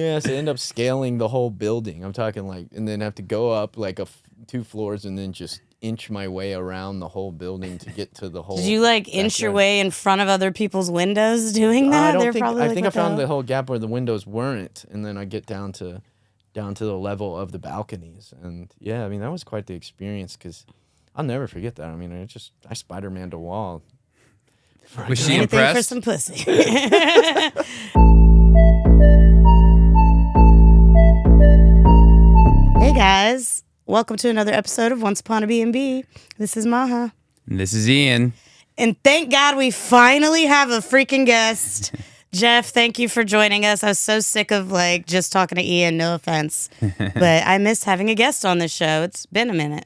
Yeah, so I end up scaling the whole building. I'm talking like, and then have to go up like 2 floors and then just inch my way around the whole building to get to the whole. Did you like inch your way in front of other people's windows doing that? I think I found the whole gap where the windows weren't, and then I get down to the level of the balconies, and yeah, I mean that was quite the experience because I'll never forget that. I mean, I Spider-Man'd a wall. Was she Anything impressed? for some pussy. Hey guys, welcome to another episode of Once Upon A Bnb. This is Maha. And this is Ian. And thank God we finally have a freaking guest. Jeff, thank you for joining us. I was so sick of just talking to Ian, no offense. But I miss having a guest on this show. It's been a minute.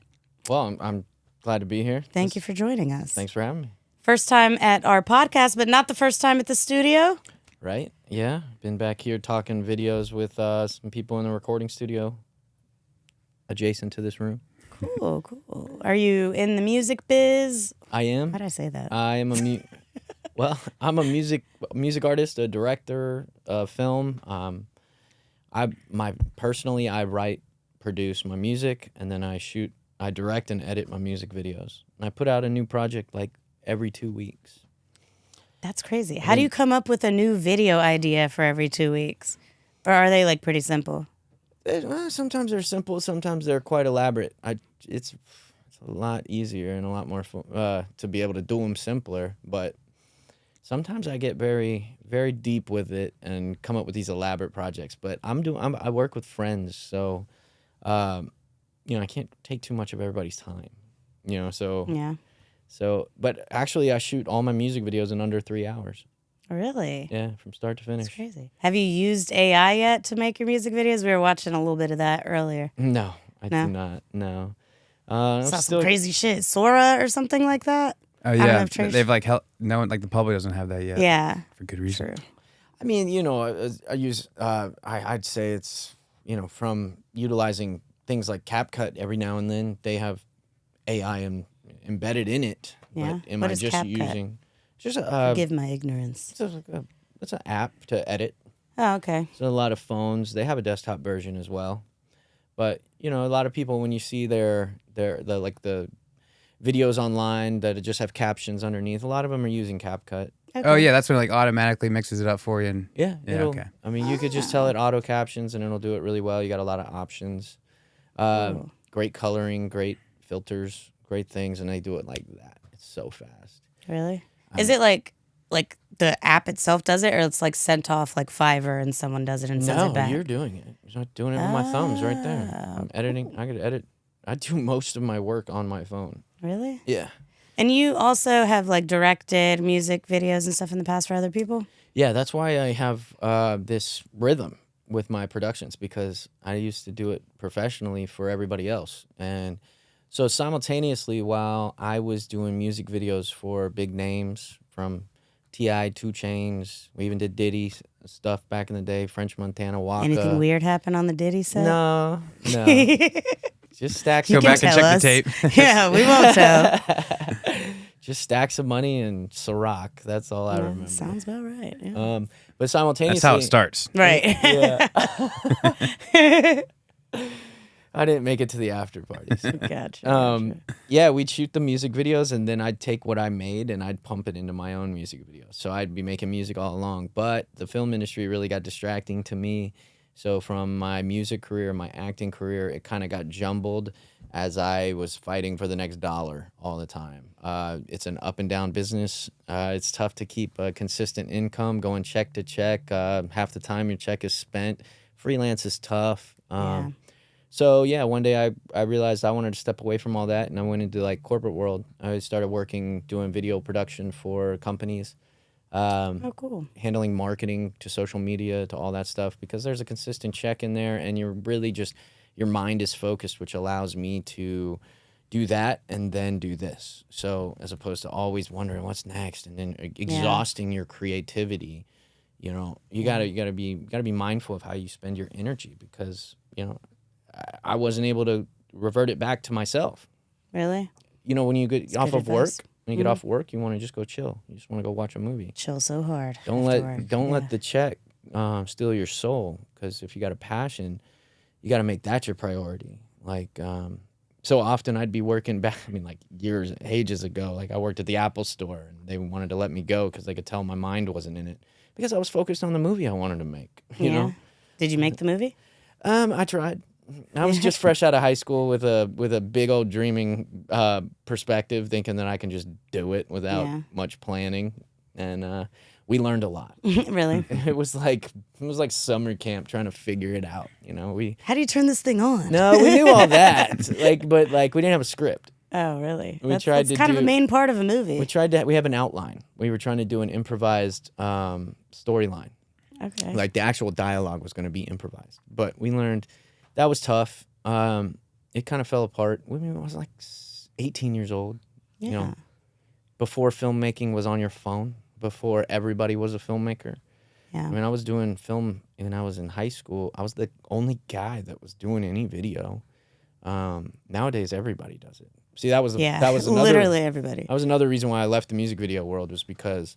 Well, I'm glad to be here. Thank you for joining us. Thanks for having me. First time at our podcast, but not the first time at the studio. Right? Yeah. Been back here talking videos with some people in the recording studio adjacent to this room. Cool. Are you in the music biz? I am. How did I say that? I am I'm a music artist, a director of film. I write, produce my music, and then I direct and edit my music videos. And I put out a new project every 2 weeks. That's crazy. How do you come up with a new video idea for every 2 weeks? Or are they pretty simple? Sometimes they're simple, sometimes they're quite elaborate. It's a lot easier and a lot more to be able to do them simpler, but sometimes I get very, very deep with it and come up with these elaborate projects. But I work with friends, so I can't take too much of everybody's time. So Yeah. But actually, I shoot all my music videos in under 3 hours. Really? Yeah, from start to finish. That's crazy. Have you used AI yet to make your music videos? We were watching a little bit of that earlier. No, I do not. No. Saw some crazy shit. Sora or something like that? Oh yeah, they've the public doesn't have that yet. Yeah, for good reason. True. I mean, I use. I'd say it's from utilizing things like CapCut every now and then. They have AI embedded in it. Yeah. But am what I is just CapCut? using? Just Forgive my ignorance. It's an app to edit. Oh, okay. So a lot of phones, they have a desktop version as well. But a lot of people, when you see the videos online that just have captions underneath, a lot of them are using CapCut. Okay. Oh yeah, that's when it automatically mixes it up for you. And Yeah. okay. I mean, you could just tell it auto captions and it'll do it really well. You got a lot of options. Great coloring, great filters, great things, and they do it like that. It's so fast. Really? Is it like the app itself does it, or it's sent off Fiverr and someone does it and sends it back? No, you're doing it. You're not doing it with my thumbs right there. I'm editing. I could edit. I do most of my work on my phone. Really? Yeah. And you also have directed music videos and stuff in the past for other people? Yeah, that's why I have this rhythm with my productions, because I used to do it professionally for everybody else. And so simultaneously, while I was doing music videos for big names from T.I., 2 Chainz, we even did Diddy stuff back in the day, French Montana, Waka. Anything weird happen on the Diddy set? No. Just stacks Go of back and tell check us. the tape. Yeah, we won't tell. Just stacks of money and Ciroc. That's all I remember. Sounds about right. Yeah. But simultaneously, That's how it starts. Right. Yeah. I didn't make it to the after parties. Gotcha. Yeah, we'd shoot the music videos, and then I'd take what I made and I'd pump it into my own music videos. So I'd be making music all along. But the film industry really got distracting to me. So from my music career, my acting career, it kind of got jumbled as I was fighting for the next dollar all the time. It's an up and down business. It's tough to keep a consistent income going check to check. Half the time your check is spent. Freelance is tough. Yeah. So yeah, one day I realized I wanted to step away from all that, and I went into corporate world. I started doing video production for companies. Oh, cool. Handling marketing to social media to all that stuff, because there's a consistent check in there, and you're really your mind is focused, which allows me to do that and then do this. So as opposed to always wondering what's next and then exhausting your creativity, you gotta be mindful of how you spend your energy, because I wasn't able to revert it back to myself. Really? When you get off of work, advice. when you get off work, you want to just go chill. You just want to go watch a movie. Chill so hard. Don't let the check steal your soul. Because if you got a passion, you got to make that your priority. Like, so often I'd be working back, like ages ago, like I worked at the Apple store and they wanted to let me go because they could tell my mind wasn't in it because I was focused on the movie I wanted to make, you know? Did you make the movie? I tried. I was just fresh out of high school with a big old dreaming perspective, thinking that I can just do it without much planning. And we learned a lot. Really? It was like summer camp trying to figure it out. How do you turn this thing on? No, we knew all that. But we didn't have a script. Oh, really? That's to kind of a main part of a movie. We have an outline. We were trying to do an improvised storyline. Okay. Like the actual dialogue was going to be improvised. But we learned that was tough. It kind of fell apart. I was like 18 years old. Yeah. Before filmmaking was on your phone. Before everybody was a filmmaker. Yeah. I was doing film when I was in high school. I was the only guy that was doing any video. Nowadays, everybody does it. See, that was literally everybody. That was another reason why I left the music video world was because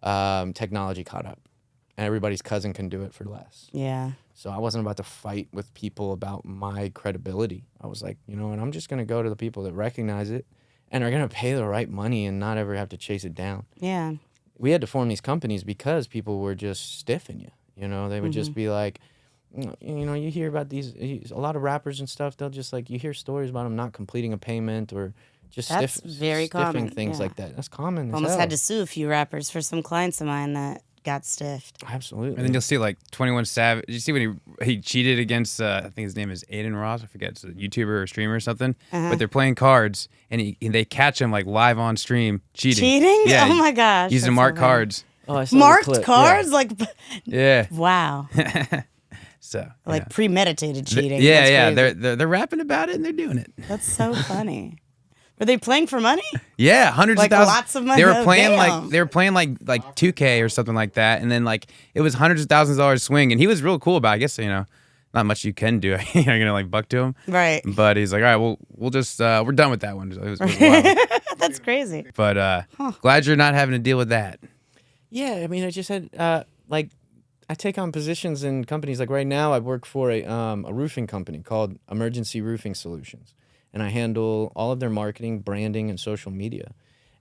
technology caught up, and everybody's cousin can do it for less. Yeah. So I wasn't about to fight with people about my credibility. I was like, and I'm just gonna go to the people that recognize it and are gonna pay the right money and not ever have to chase it down. Yeah. We had to form these companies because people were just stiffing you. They would just be like, you hear about a lot of rappers and stuff. They'll just you hear stories about them not completing a payment or just very stiffing common, things like that. That's common. Almost had to sue a few rappers for some clients of mine that got stiffed. Absolutely. And then you'll see 21 Savage. Did you see when he cheated against I think his name is Aiden Ross. I forget, it's a YouTuber or streamer or something. But they're playing cards and they catch him live on stream cheating. Cheating? Yeah. Oh my gosh. Using marked cards. Oh, I saw marked the clip. cards? Yeah. Wow. So premeditated cheating. Yeah. That's crazy. They're rapping about it and they're doing it. That's so funny. Were they playing for money? Yeah, hundreds of thousands. Lots of money. They were playing damn. they were playing like 2K or something like that, and then it was hundreds of thousands of dollars swing, and he was real cool about it. I guess not much you can do. You're gonna buck to him, right? But he's like, all right, we'll just we're done with that one. It was wild. That's crazy. But glad you're not having to deal with that. Yeah, I just had I take on positions in companies. Like right now, I work for a roofing company called Emergency Roofing Solutions. And I handle all of their marketing, branding, and social media.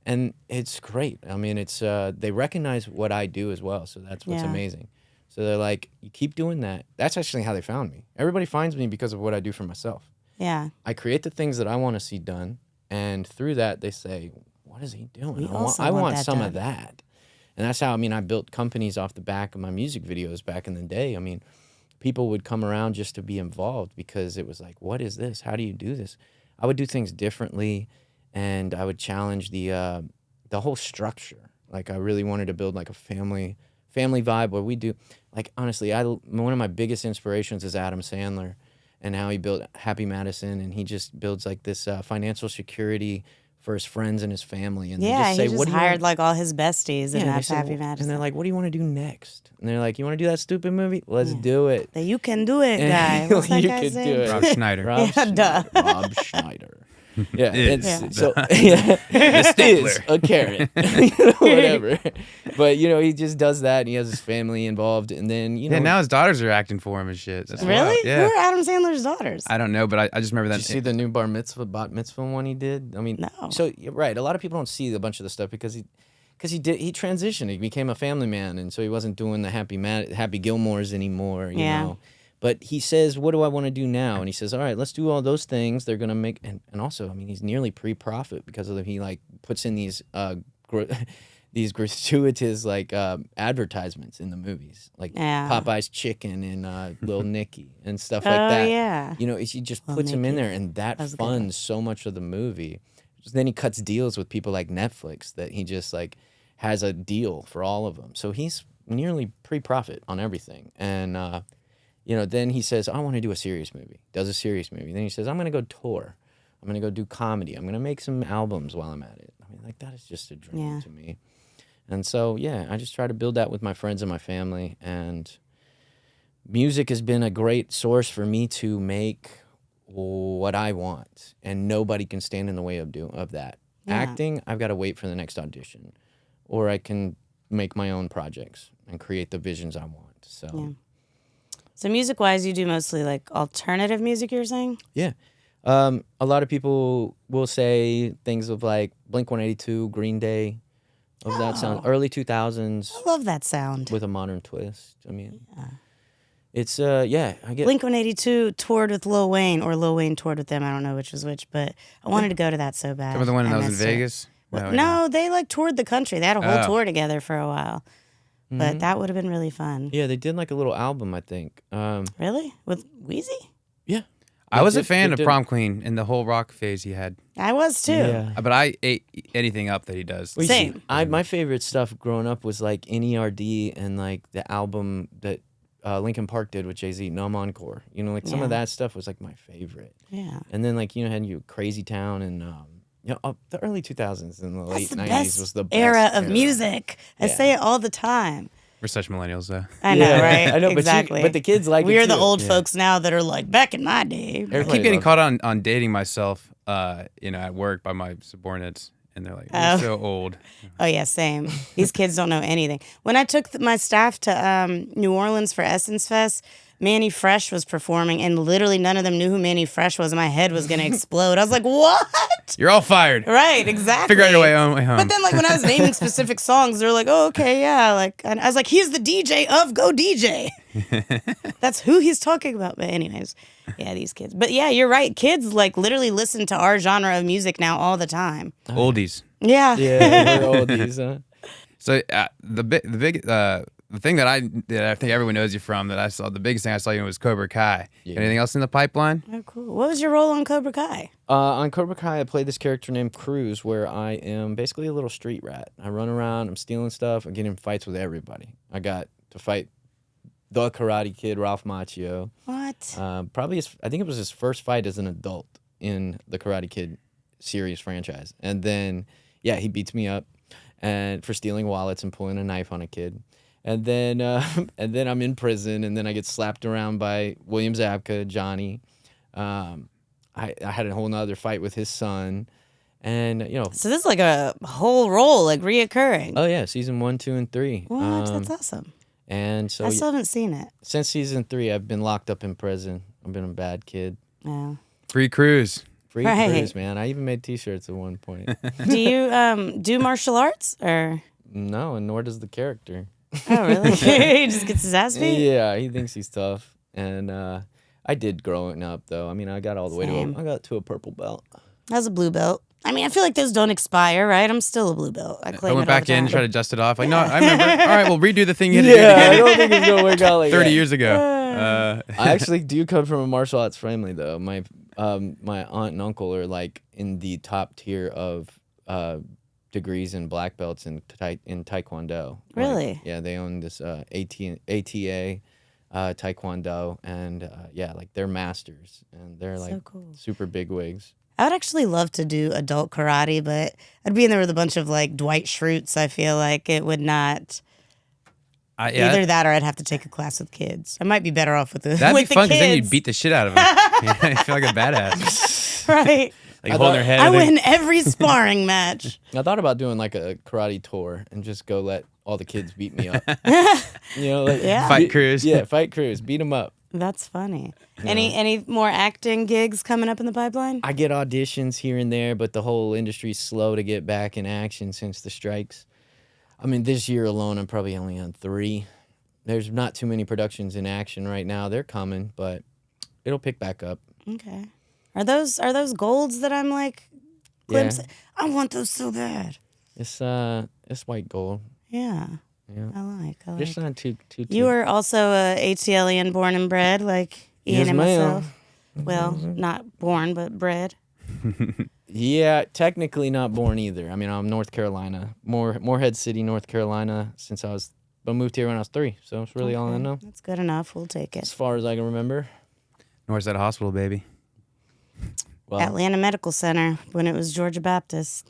And it's great. It's they recognize what I do as well, so that's what's amazing. So they're like, you keep doing that. That's actually how they found me. Everybody finds me because of what I do for myself. Yeah. I create the things that I want to see done, and through that, they say, what is he doing? I want some of that. And that's how, I built companies off the back of my music videos back in the day. People would come around just to be involved because it was like, what is this? How do you do this? I would do things differently, and I would challenge the whole structure. I really wanted to build a family vibe where we do, honestly, one of my biggest inspirations is Adam Sandler and how he built Happy Madison, and he just builds this financial security for his friends and his family. And he just hired all his besties, and that's Happy Madison. And they're like, what do you want to do next? And they're like, you want to do that stupid movie? Let's do it. The You Can Do It guy. What's that guy's name? Do it. Rob Schneider. Rob Schneider. Yeah, the stickler. A carrot, whatever. But he just does that, and he has his family involved, and then now his daughters are acting for him and shit. That's really? wild. Yeah. Who are Adam Sandler's daughters? I don't know, but I just remember that. Did you see the new bat mitzvah one he did? No. So you're right, a lot of people don't see a bunch of the stuff because he transitioned. He became a family man, and so he wasn't doing the Happy Gilmores anymore. You know. But he says, what do I want to do now? And he says, all right, let's do all those things. They're going to make, and also, he's nearly pre-profit because of he puts in these these gratuitous advertisements in the movies, Popeye's Chicken and Lil Nicky and stuff like that. Oh, yeah. He just puts them in there, and that funds so much of the movie. Then he cuts deals with people like Netflix that he just has a deal for all of them. So he's nearly pre-profit on everything. And, then he says, I want to do a serious movie. Does a serious movie. Then he says, I'm going to go tour. I'm going to go do comedy. I'm going to make some albums while I'm at it. That is just a dream to me. And so, I just try to build that with my friends and my family. And music has been a great source for me to make what I want. And nobody can stand in the way of that. Yeah. Acting, I've got to wait for the next audition. Or I can make my own projects and create the visions I want. So. Yeah. So music-wise, you do mostly like alternative music, you're saying? Yeah. A lot of people will say things of like Blink-182, Green Day, of that sound. Early 2000s I love that sound. with a modern twist. I mean, it's, I get... Blink-182 toured with Lil Wayne, or Lil Wayne toured with them. I don't know which was which, but I wanted to go to that so bad. Remember the one I that was in missed it. Vegas? No, they like toured the country. They had a whole Oh. tour together for a while. But that would have been really fun. Yeah, they did like a little album, I think. Really? With Wheezy? Yeah. I was a They fan of did- Prom Queen and the whole rock phase he had. I was too. Yeah. But I ate anything up that he does. Well, you see, Same. my favorite stuff growing up was like NERD and like the album that Linkin Park did with Jay-Z, Numb Encore. You know, like some of Yeah. that stuff was like my favorite. Yeah. And then like, you know, had you Crazy Town and the early 2000s and the That's late the 90s best was the best era of music. I Yeah. say it all the time. We're such millennials, though. I know, Yeah, right? I know, exactly. but the kids like it We are the too. old Yeah. folks now that are like, back in my day. I Everybody keep getting loves caught on dating myself, at work by my subordinates, and they're like, "You're Oh. so old." Oh, yeah, same. These kids don't know anything. When I took my staff to New Orleans for Essence Fest, Manny Fresh was performing, and literally none of them knew who Manny Fresh was, and my head was going to explode. I was like, what? You're all fired. Right, exactly. Figure out your way home. But then, like, when I was naming specific songs, they're like, oh, okay, yeah. Like, and I was like, he's the DJ of Go DJ. That's who he's talking about. But anyways, yeah, these kids. But yeah, you're right. Kids, like, literally listen to our genre of music now all the time. Oldies. Yeah. Yeah, we're oldies, huh? So the thing that I think everyone knows you from, that I saw, the biggest thing I saw you in was Cobra Kai. Yeah. Anything else in the pipeline? Oh, cool. What was your role on Cobra Kai? On Cobra Kai, I play this character named Cruz, where I am basically a little street rat. I run around, I'm stealing stuff, I get in fights with everybody. I got to fight the Karate Kid, Ralph Macchio. What? I think it was his first fight as an adult in the Karate Kid series franchise. And then, yeah, he beats me up and for stealing wallets and pulling a knife on a kid. And then I'm in prison, and then I get slapped around by William Zabka, Johnny. I had a whole nother fight with his son, and So this is like a whole role, like reoccurring. oh yeah, season 1, 2, and 3. What? That's awesome. And so I still haven't seen it. since season 3, I've been locked up in prison. I've been a bad kid. Yeah. Free cruise. Free Right. cruise, man. I even made T-shirts at one point. Do you do martial arts or? No, and nor does the character. Oh, really? He just gets his ass beat? Yeah, he thinks he's tough, and I did growing up though. I mean, I got all the way Same. I got to a purple belt. That's a blue belt. I mean, I feel like those don't expire, right? I'm still a blue belt. I I claim went it all back the in, time. tried to dust it off. Like, no, I remember. All right, we'll redo the thing you had to do Yeah, I again don't think it's gonna work out like 30 that. years ago. I actually do come from a martial arts family though. My aunt and uncle are like in the top tier of degrees and black belts in Taekwondo. Really? Like, yeah, they own this ATA Taekwondo, and yeah, like they're masters, and they're like cool. super big wigs. I would actually love to do adult karate, but I'd be in there with a bunch of like Dwight Schrutes. I feel like it would not. Either that or I'd have to take a class with kids. I might be better off with the That'd with be fun the because then kids. you'd beat the shit out of them. I feel like a badass. Right. Like holding their head. I and they- win every sparring match. I thought about doing like a karate tour and just go let all the kids beat me up. Like, Yeah. Fight cruise. Yeah, fight cruise, beat them up. That's funny. Any more acting gigs coming up in the pipeline? I get auditions here and there, but the whole industry's slow to get back in action since the strikes. I mean, this year alone, I'm probably only on 3. There's not too many productions in action right now. They're coming, but it'll pick back up. Okay. Are those golds that I'm like glimpsing? I want those so bad. It's white gold. Yeah. Yeah. I like. Just not too. You are also a ATLian born and bred, like Ian Yes, and ma'am. myself. Well, not born, but bred. Yeah, technically not born either. I mean, I'm North Carolina, Morehead City, North Carolina, but moved here when I was 3. So it's really all I Okay. know, That's good enough. We'll take as it. far as I can remember. Northside Hospital, baby. Well, Atlanta Medical Center when it was Georgia Baptist.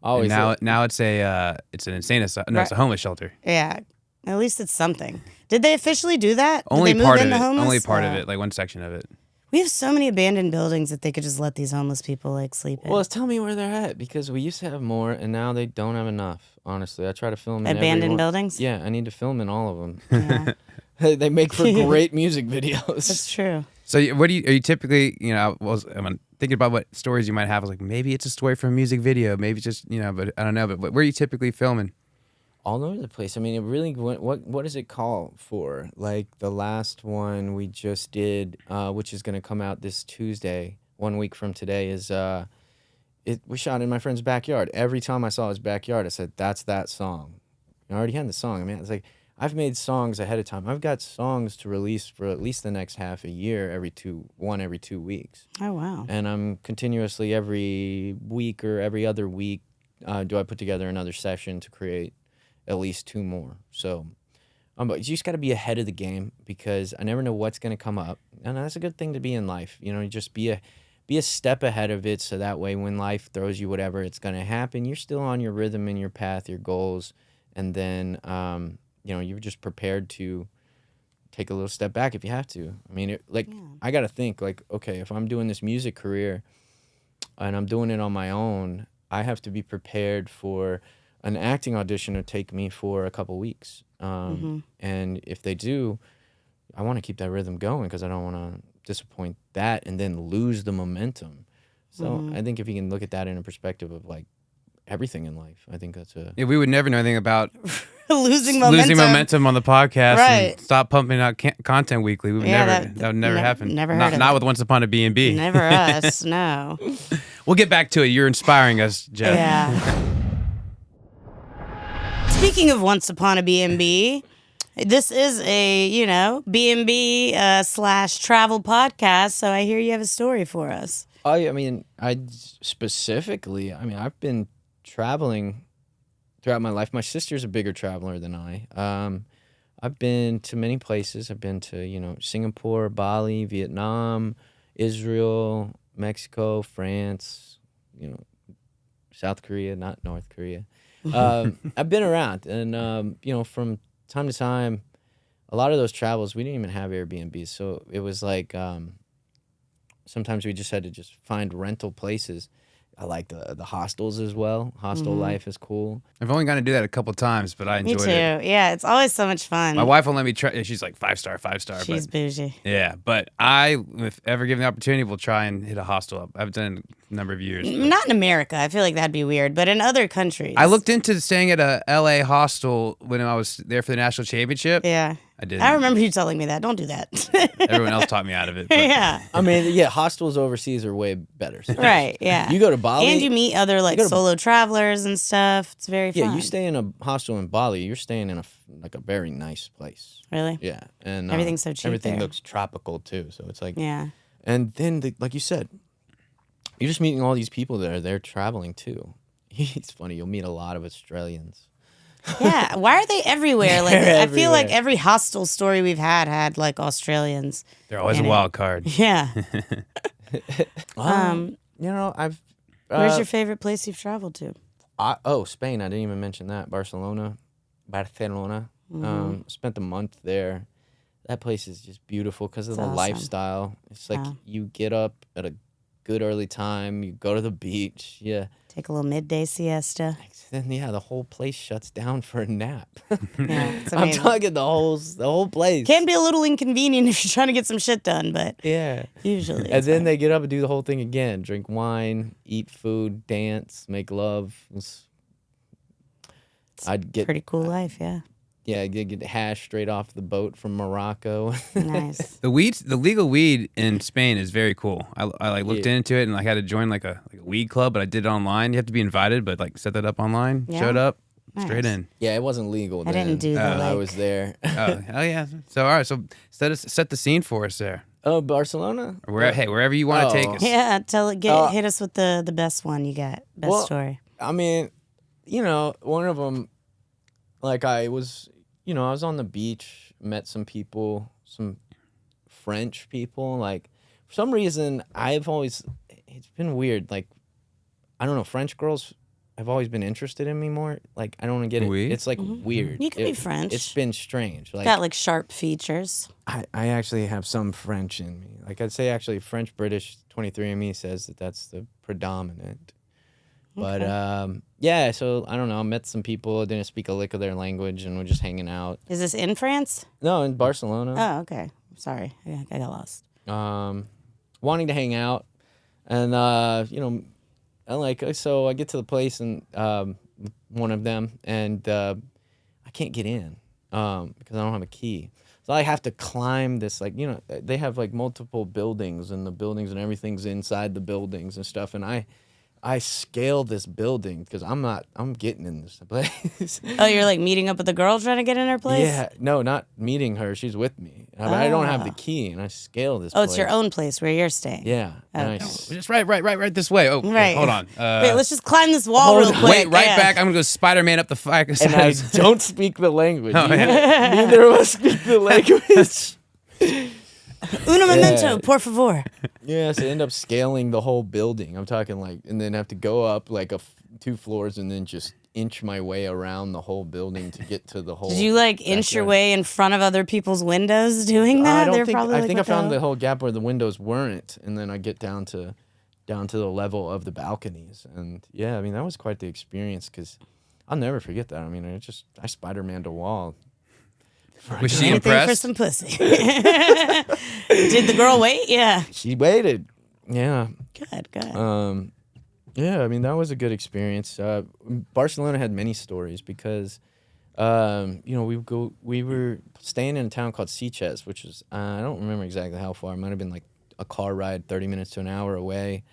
always And now it's an insane asylum. No, it's a homeless shelter. Yeah. At least it's something. Did they officially do that? Did Only they move part of into it. homeless? Only part of Oh. it. Like one section of it. We have so many abandoned buildings that they could just let these homeless people like sleep in. Well, tell me where they're at, because we used to have more, and now they don't have enough. Honestly, I try to film in every Abandoned one. buildings? Yeah, I need to film in all of them. Yeah. They make for great music videos. That's true. So are you typically, I'm thinking about what stories you might have. I was like, maybe it's a story from a music video. Maybe it's just, but I don't know. But where are you typically filming? All over the place. I mean, it really, what does it call for? Like the last one we just did, which is going to come out this Tuesday, 1 week from today, is we shot in my friend's backyard. Every time I saw his backyard, I said, that's that song. I already had the song. I mean, it's like, I've made songs ahead of time. I've got songs to release for at least the next half a year, every 2 weeks. Oh, wow. And I'm continuously every week or every other week, do I put together another session to create at least 2 more. So but you just got to be ahead of the game, because I never know what's going to come up. And that's a good thing to be in life. You just be a step ahead of it, so that way when life throws you whatever it's going to happen, you're still on your rhythm and your path, your goals. And then, you're just prepared to take a little step back if you have to. I mean, I got to think like, okay, if I'm doing this music career and I'm doing it on my own, I have to be prepared for an acting audition to take me for a couple weeks. And if they do, I want to keep that rhythm going, because I don't want to disappoint that and then lose the momentum. So I think if you can look at that in a perspective of like everything in life, I think that's Yeah, we would never know anything about losing momentum on the podcast, Right. and stop pumping out content weekly. We would that would never happen. Never heard of not it. with Once Upon a Bnb. Never us, no. We'll get back to it. You're inspiring us, Jeff. Yeah. Speaking of Once Upon a Bnb, this is a, B&B / travel podcast, so I hear you have a story for us. I mean, I've been traveling throughout my life. My sister's a bigger traveler than I. I've been to many places. I've been to, Singapore, Bali, Vietnam, Israel, Mexico, France, South Korea, not North Korea. I've been around, and, from time to time, a lot of those travels, we didn't even have Airbnbs. So it was like, sometimes we just had to just find rental places. I like the hostels as well. Hostel life is cool. I've only got to do that a couple times, but I Me enjoyed too. it. Yeah, it's always so much fun. My wife won't let me try. She's like 5-star. She's bougie. Yeah, but if ever given the opportunity, we'll try and hit a hostel up. I've done it a number of years. Not in America. I feel like that'd be weird, but in other countries. I looked into staying at a LA hostel when I was there for the national championship. Yeah. I didn't. I remember you telling me that. Don't do that. Everyone else taught me out of it. But. Yeah. I mean, yeah, hostels overseas are way better. Right, yeah. You go to Bali. And you meet other solo travelers and stuff. It's very fun. Yeah, you stay in a hostel in Bali, you're staying in a very nice place. Really? Yeah. And Everything's so cheap everything there. looks tropical too. So it's like, Yeah. and then like you said, you're just meeting all these people that are there traveling too. It's funny, you'll meet a lot of Australians. Yeah. Why are they everywhere? Like They're I feel like everywhere. every hostel story we've had like Australians. They're always in a it. wild card. Yeah. I've Where's your favorite place you've traveled to? Spain. I didn't even mention that. Barcelona. Spent a month there. That place is just beautiful because of It's the awesome. lifestyle. It's like you get up at a good early time, you go to the beach, yeah. Take a little midday siesta. Then the whole place shuts down for a nap. Yeah, it's I'm amazing. talking the whole place. Can be a little inconvenient if you're trying to get some shit done, but Yeah. usually. And then they get up and do the whole thing again. Drink wine, eat food, dance, make love. I'd get pretty cool life, yeah. Yeah, get hash straight off the boat from Morocco. Nice. The legal weed in Spain is very cool. I looked Yeah. into it and I had to join like a weed club, but I did it online. You have to be invited, but set that up online. Yeah? Showed up, Nice. straight in. Yeah, it wasn't legal I then. didn't do the, I like- was there. Oh yeah. So all right, so set the scene for us there. Oh, Barcelona? Or wherever you want to take Oh. us. Yeah, hit us with the best one you got. Best story. I mean, one of them, like I was on the beach, met some people, some French people. Like, for some reason, it's been weird. Like, I don't know, French girls have always been interested in me more. Like, I don't get it. Oui? It's like weird. You can be French. It's been strange. Like, Got like sharp features. I actually have some French in me. Like, I'd say actually French-British 23andMe says that's the predominant. But yeah, so I don't know. I met some people, didn't speak a lick of their language, and we're just hanging out. Is this in France? No, in Barcelona. Oh, okay. Sorry, I got lost. Wanting to hang out, and you know, I like so I get to the place and one of them, and I can't get in because I don't have a key. So I have to climb this, like, you know, they have like multiple buildings, and the buildings and everything's inside the buildings and stuff, and I scale this building because I'm getting in this place. Oh, you're like meeting up with the girl trying to get in her place? Yeah, no, not meeting her. She's with me. But I don't have the key, and I scale this place. It's your own place where you're staying. Yeah. And I Just right this way. Oh, Right. hold on. Wait, let's just climb this wall real quick. Wait, right Yeah. back. I'm gonna go Spider-Man up the fire. and I don't speak the language. Oh, Neither of us speak the language. Uno momento, por favor. Yeah, so I end up scaling the whole building. I'm talking like, and then have to go up like 2 floors and then just inch my way around the whole building to get to the whole. Did you like inch your way in front of other people's windows doing that? I They're think probably I like, think I "What the found the hell?" whole gap where the windows weren't, and then I get down to the level of the balconies, and yeah, I mean that was quite the experience because I'll never forget that. I mean, I Spider-Maned a wall. Was she Anything for impressed? some pussy. Did the girl wait? Yeah. She waited. Yeah. Good. Yeah, I mean that was a good experience. Barcelona had many stories because, you know, we were staying in a town called Sitges, which is I don't remember exactly how far. It might have been like a car ride, 30 minutes to an hour away.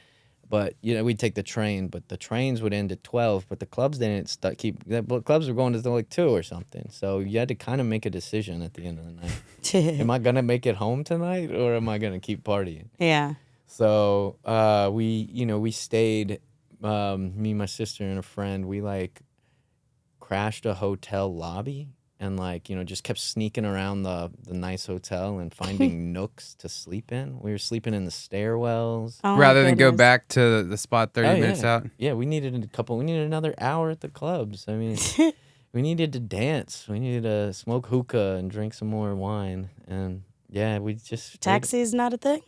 But you know, we'd take the train, but the trains would end at 12. But the clubs didn't the clubs were going to like 2 or something. So you had to kind of make a decision at the end of the night. Am I gonna make it home tonight, or am I gonna keep partying? Yeah. So we stayed. Me, my sister, and a friend. We like crashed a hotel lobby and like just kept sneaking around the nice hotel and finding nooks to sleep in. We were sleeping in the stairwells. Oh, my Rather than go goodness. back to the spot 30 minutes yeah. out. Yeah, we needed another hour at the clubs. I mean, we needed to dance. We needed to smoke hookah and drink some more wine. And yeah, we just Taxi's not a thing?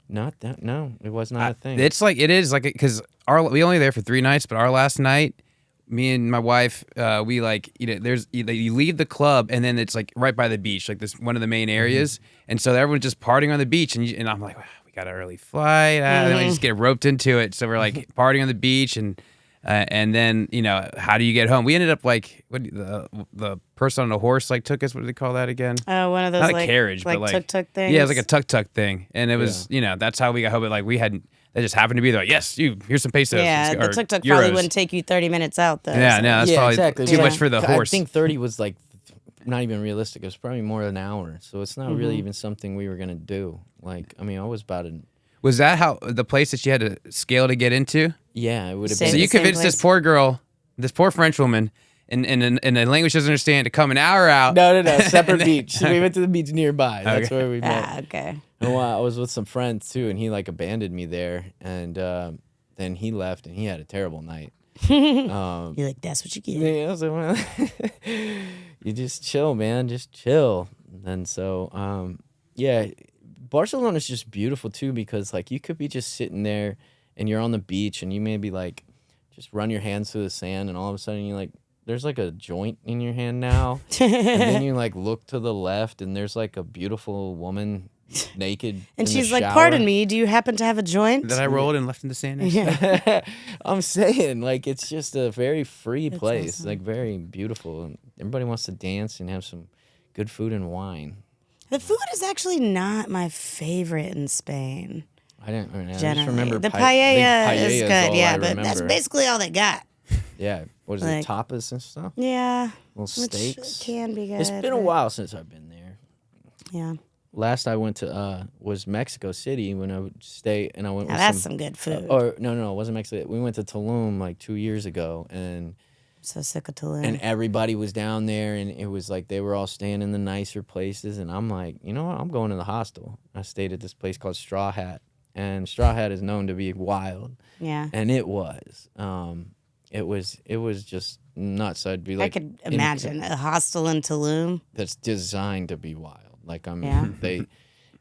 Not that. No, it was not a thing. It is like because we only there for 3 nights, but our last night, me and my wife, we like you leave the club and then it's like right by the beach, like this one of the main areas, and so everyone's just partying on the beach, and I'm like, wow, we got an early flight, and then we just get roped into it. So we're like partying on the beach, and then how do you get home? We ended up like the person on the horse like took us. What do they call that again? Oh, one of those Not like a carriage, but like tuk-tuk things? Yeah, it was like a tuk-tuk thing, and it was that's how we got home. But like we hadn't. They just happened to be there. Like, yes, here's some pesos. Yeah, or the tuk-tuk euros. probably wouldn't take you 30 minutes out, though. Yeah, so. no, that's probably exactly. too Yeah. much for the horse. I think 30 was like not even realistic. It was probably more than an hour. So it's not really even something we were going to do. Like, I mean, I was about to... Was that how the place that you had to scale to get into? Yeah, it would have Same. So been... you same convinced this place? poor girl, this poor French woman, in a language she doesn't understand, to come an hour out. No. Separate beach. We went to the beach nearby. That's where we met. Ah, okay. And I was with some friends, too, and he, like, abandoned me there. And then he left, and he had a terrible night. You're like, that's what you get. Yeah, I was like, well, you just chill, man. Just chill. And so, yeah, Barcelona's just beautiful too because like you could be just sitting there and you're on the beach and you maybe like just run your hands through the sand and all of a sudden you like there's like a joint in your hand now and then you like look to the left and there's like a beautiful woman naked And in she's the like, shower. pardon me, do you happen to have a joint? That I rolled and left in the sand. Yeah. I'm saying like it's just a very free place, awesome. like very beautiful and everybody wants to dance and have some good food and wine. The food is actually not my favorite in Spain. I just Generally, remember the paella paella is good, yeah, but that's basically all they got. Yeah, what is like- it, tapas and stuff? Yeah, Little which steaks. can be good. It's been a but- while since I've been there. Yeah, Last I went to was Mexico City when I would stay, and I went now with that's some. some good food. Or no, it wasn't Mexico. We went to Tulum like 2 years ago, and So sick of Tulum. and everybody was down there, and it was like they were all staying in the nicer places, and I'm like, you know what? I'm going to the hostel. I stayed at this place called Straw Hat, and Straw Hat is known to be wild, Yeah, and it was. It was just nuts. I'd be like, I could imagine a hostel in Tulum. that's designed to be wild. Like Yeah.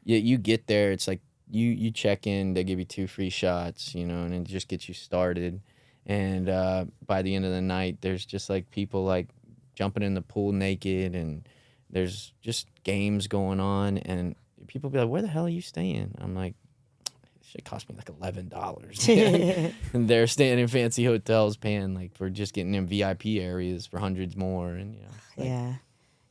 you get there. It's like you check in. They give you 2 free shots, and it just gets you started. And by the end of the night, there's just like people like jumping in the pool naked, and there's just games going on, and people be like, "Where the hell are you staying?" I'm like, "It cost me like $11." And they're staying in fancy hotels, paying like for just getting in VIP areas for hundreds more, and it's like, Yeah.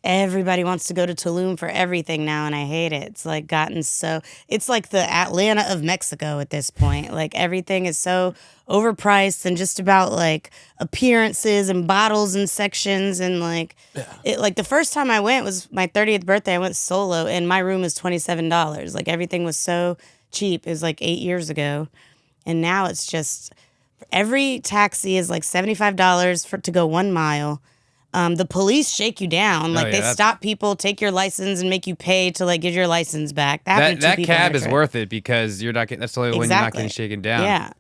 Everybody wants to go to Tulum for everything now, and I hate it. It's like it's like the Atlanta of Mexico at this point. Like everything is so overpriced and just about like appearances and bottles and sections and like the first time I went was my 30th birthday. I went solo and my room was $27. Like everything was so cheap. It was like 8 years ago, and now it's just every taxi is like $75 to go 1 mile. The police shake you down. Like they stop people, take your license, and make you pay to like get your license back. That cab is worth it because you're not getting. That's the only when you're not getting shaken down. Yeah.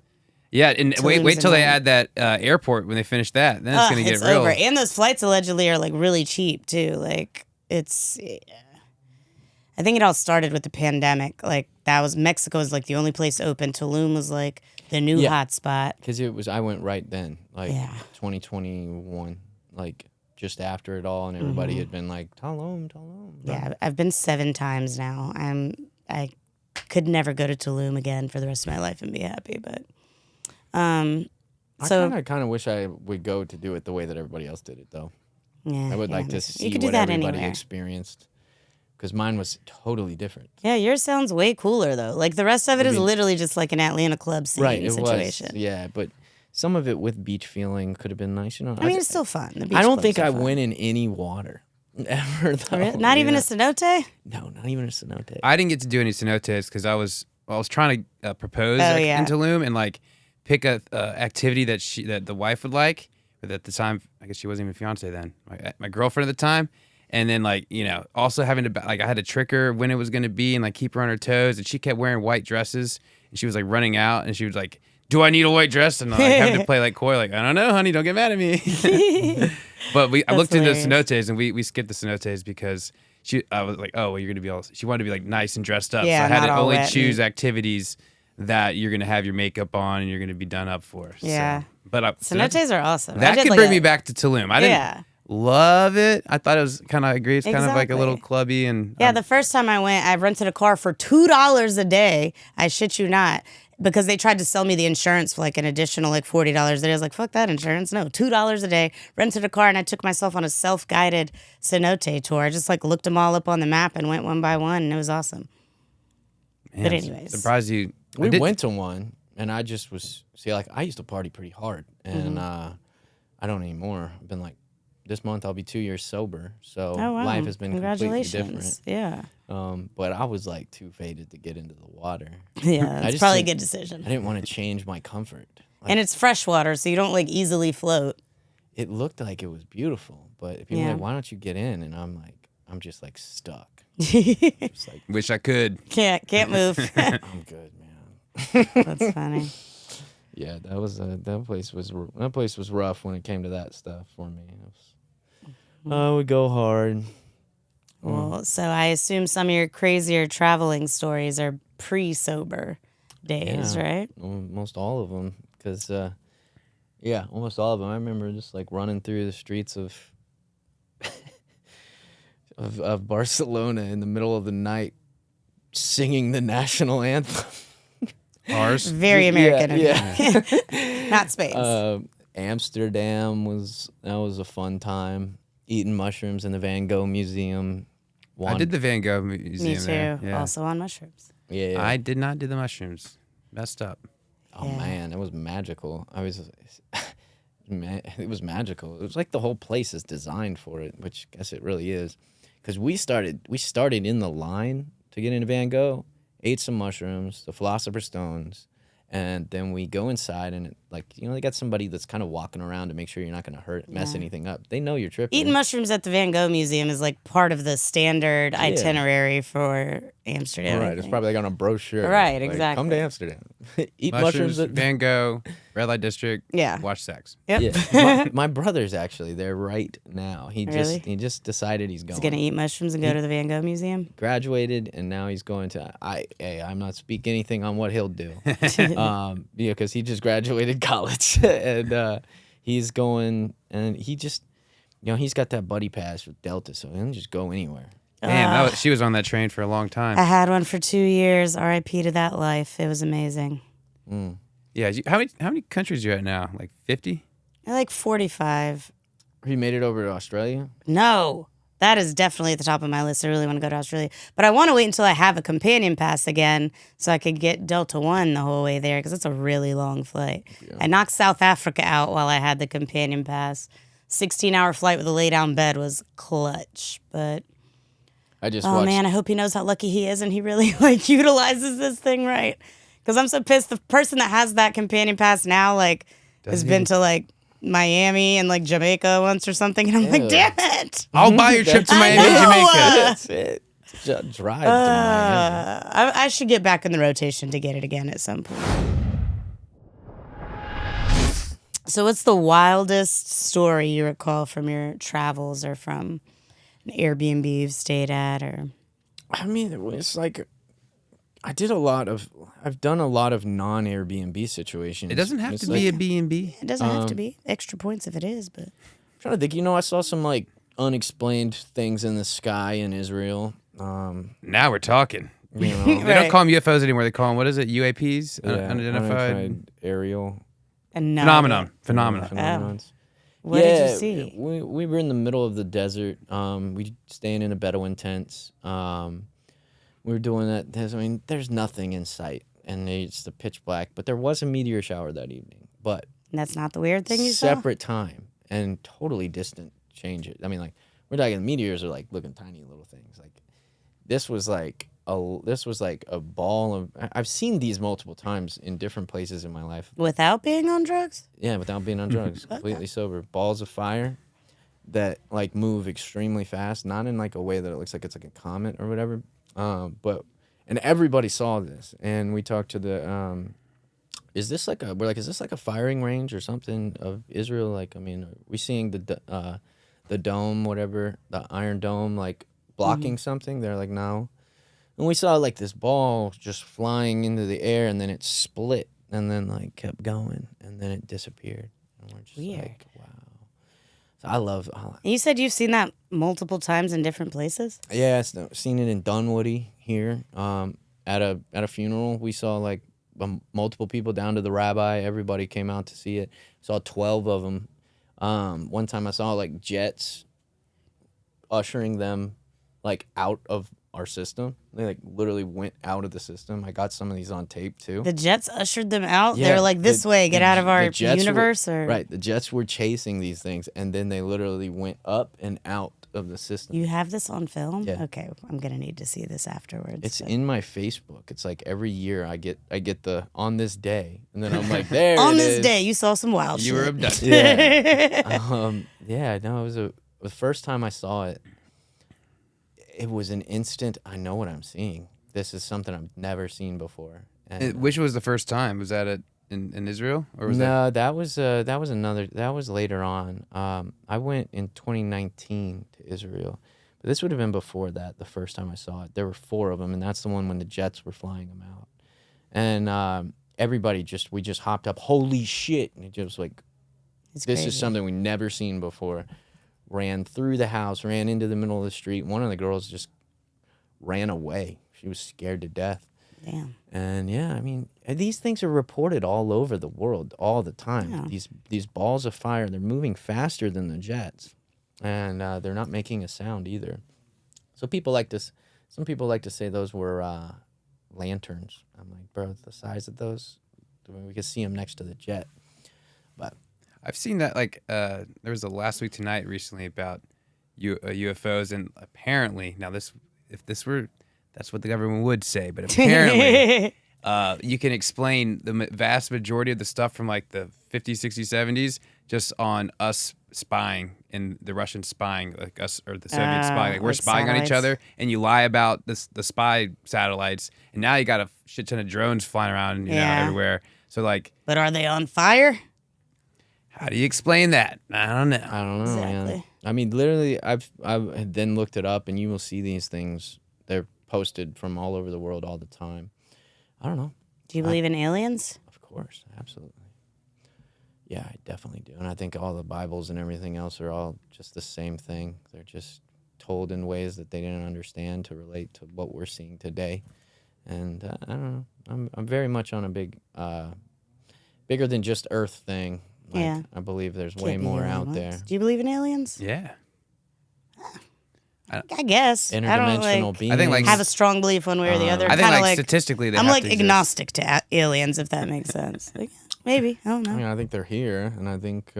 Yeah, and wait till they add that airport when they finish that. Then it's gonna get real. Over. And those flights allegedly are like really cheap too. Like it's. I think it all started with the pandemic. Like Mexico was like the only place open. Tulum was like the new hot spot. Because I went right then, like 2021, like. Just after it all, and everybody had been like, Tulum. Yeah, I've been 7 times now. I could never go to Tulum again for the rest of my life and be happy. But I kind of wish I would go to do it the way that everybody else did it, though. Yeah, I would like to see you could do what that everybody anywhere. experienced, because mine was totally different. Yeah, yours sounds way cooler though. Like the rest of it is literally just like an Atlanta club scene situation. Was, yeah, but. Some of it with beach feeling could have been nice, I mean, it's still fun. The beach I don't think clubs I are fun. went in any water ever, though. Not even a cenote? No, not even a cenote. I didn't get to do any cenotes because I was trying to propose in Tulum and like pick a activity that the wife would like. But at the time, I guess she wasn't even fiance then. My girlfriend at the time, and then like also having to like I had to trick her when it was going to be and like keep her on her toes, and she kept wearing white dresses, and she was like running out, and she was like, do I need a white dress? And I have to play like coy, like, I don't know, honey, don't get mad at me. But I looked into cenotes, and we skipped the cenotes because I was like, oh, well, you're going to be she wanted to be like nice and dressed up. Yeah, so I had to only choose wet. activities that you're going to have your makeup on and you're going to be done up for. Yeah. So, but cenotes are awesome. That could bring me back to Tulum. I didn't love it. I thought it was kind of, I agree, it's kind of like a little clubby. And the first time I went, I rented a car for $2 a day. I shit you not. Because they tried to sell me the insurance for like an additional like $40 a day. I was like, fuck that insurance. No, $2 a day. Rented a car, and I took myself on a self-guided cenote tour. I just like looked them all up on the map and went one by one, and it was awesome. Man, but anyways. Surprised you. We went to one, and I just was, I used to party pretty hard, and I don't anymore. I've been like, this month I'll be 2 years sober, so life has been completely different. Yeah. But I was like too faded to get into the water. Yeah, that's probably a good decision. I didn't want to change my comfort. Like, and it's fresh water, so you don't like easily float. It looked like it was beautiful, but people were like, why don't you get in? And I'm like, I'm just like stuck. Just like, wish I could. Can't move. I'm good, man. That's funny. Yeah, that place was rough when it came to that stuff for me. I would go hard. Well, so I assume some of your crazier traveling stories are pre-sober days, right? Almost all of them, because almost all of them. I remember just like running through the streets of Barcelona in the middle of the night, singing the national anthem. Ours, very American. Yeah. Not Spain. Amsterdam was a fun time. Eating mushrooms in the Van Gogh Museum. I did the Van Gogh Museum. Me too. There. Yeah. Also on mushrooms. Yeah. I did not do the mushrooms. Messed up. Oh man, it was magical. It was magical. It was like the whole place is designed for it, which I guess it really is. Because we started in the line to get into Van Gogh, ate some mushrooms, the Philosopher's Stones, and then we go inside and they got somebody that's kind of walking around to make sure you're not going to mess anything up. They know you're tripping. Eating mushrooms at the Van Gogh Museum is like part of the standard itinerary for Amsterdam. Right, it's probably like on a brochure. Right, like, exactly. Come to Amsterdam. Eat mushrooms at Van Gogh, red light district. Yeah. Watch sex. Yep. Yeah. my brother's actually there right now. He just decided he's going. He's gonna eat mushrooms and go to the Van Gogh Museum. Graduated, and now he's going to. I'm not speaking anything on what he'll do. Because he just graduated in college, and he's going, and he just, he's got that buddy pass with Delta, so he'll just go anywhere. Man, she was on that train for a long time. I had one for 2 years. R.I.P. to that life. It was amazing. Yeah. How many countries are you at now? Like 50? I like 45. He made it over to Australia? No, that is definitely at the top of my list. I really want to go to Australia. But I want to wait until I have a companion pass again so I could get Delta One the whole way there because it's a really long flight. Yeah. I knocked South Africa out while I had the companion pass. 16-hour flight with a lay-down bed was clutch. But I just watched... man, I hope he knows how lucky he is and he really utilizes this thing right. Because I'm so pissed. The person that has that companion pass now has been to Miami and Jamaica once or something, and I'm like, damn it! I'll buy your trip to Miami and Jamaica. That's it. Just drive to Miami. I should get back in the rotation to get it again at some point. So, what's the wildest story you recall from your travels or from an Airbnb you've stayed at? Or I mean, it's I've done a lot of non-Airbnb situations. It doesn't have to be a B&B. It doesn't have to be. Extra points if it is, but... I'm trying to think. I saw some, unexplained things in the sky in Israel. Now we're talking. They Right. don't call them UFOs anymore. They call them, what is it, UAPs? Yeah, Unidentified... aerial... Phenomenon. Phenomenons. What did you see? We were in the middle of the desert. We staying in a Bedouin tents. We were doing that. There's nothing in sight, and it's the pitch black. But there was a meteor shower that evening. But that's not the weird thing you saw? Separate time and totally distant changes. We're talking meteors are looking tiny little things. This was like a ball of. I've seen these multiple times in different places in my life. Without being on drugs? Yeah, without being on drugs, completely sober. Balls of fire that move extremely fast, not in a way that it looks like it's a comet or whatever. And everybody saw this, and we talked to the. Is this is this a firing range or something of Israel? Are we seeing the dome, whatever, the Iron Dome, blocking something? They're like, no. And we saw this ball just flying into the air, and then it split, and then kept going, and then it disappeared. And we're just weird. Wow. So I love. You said you've seen that multiple times in different places? Yeah, I've seen it in Dunwoody here. At a funeral, we saw multiple people down to the rabbi. Everybody came out to see it. Saw 12 of them. One time I saw jets ushering them out of our system. They literally went out of the system. I got some of these on tape too. The jets ushered them out? Yeah, they were this way, get out of our universe? Right, the jets were chasing these things, and then they literally went up and out of the system. You have this on film? Yeah. Okay, I'm going to need to see this afterwards. It's in my Facebook. It's every year I get the on this day, and then I'm there on it this is. day, you saw some wild shit. You were abducted. Yeah. Yeah, no, it was the first time I saw it. It was an instant, I know what I'm seeing. This is something I've never seen before. And, which was the first time? Was that in Israel? Or was that was later on. I went in 2019 to Israel. But this would have been before that, the first time I saw it. There were 4 of them, and that's the one when the jets were flying them out. And everybody we just hopped up, holy shit. And it just this crazy. is something we've never seen before. Ran through the house, ran into the middle of the street. One of the girls just ran away. She was scared to death. Damn. And yeah, these things are reported all over the world all the time. Yeah. These balls of fire, they're moving faster than the jets, and they're not making a sound either. So some people like to say those were lanterns. I'm like, bro, the size of those, we could see them next to the jet. But I've seen that there was a Last Week Tonight recently about UFOs, and apparently that's what the government would say, but apparently you can explain the vast majority of the stuff from the 50s, 60s, 70s just on us spying and the Russians spying, us or the Soviets spying. We're spying on each other, and you lie about the spy satellites, and now you got a shit ton of drones flying around everywhere. So but are they on fire? How do you explain that? I don't know. Exactly. Man. Literally, I've then looked it up, and you will see these things. They're posted from all over the world all the time. I don't know. Do you believe in aliens? Of course, absolutely. Yeah, I definitely do. And I think all the Bibles and everything else are all just the same thing. They're just told in ways that they didn't understand to relate to what we're seeing today. And I don't know. I'm very much on a bigger than just Earth thing. Like, Yeah. I believe there's Can't way be more alien out ones. there. Do you believe in aliens? Yeah. I guess. I don't Interdimensional beings. I think, like, have a strong belief one way or the other. I think Kinda like statistically they I'm have like to exist. agnostic to aliens, if that makes sense. Like, maybe. I don't know. I mean, I think they're here, and I think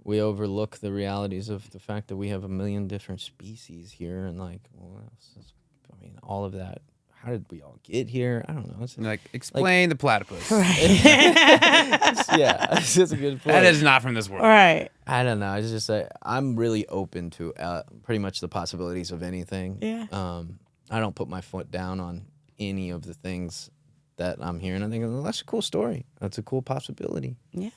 we overlook the realities of the fact that we have a million different species here, and like, well, what else is, I mean, all of that. How did we all get here? I don't know. It's, Like, explain the platypus. yeah, it's just a good point. That is not from this world. All right. I don't know. It's just I'm really open to pretty much the possibilities of anything. Yeah. I don't put my foot down on any of the things that I'm hearing. I think, well, that's a cool story. That's a cool possibility. Yeah.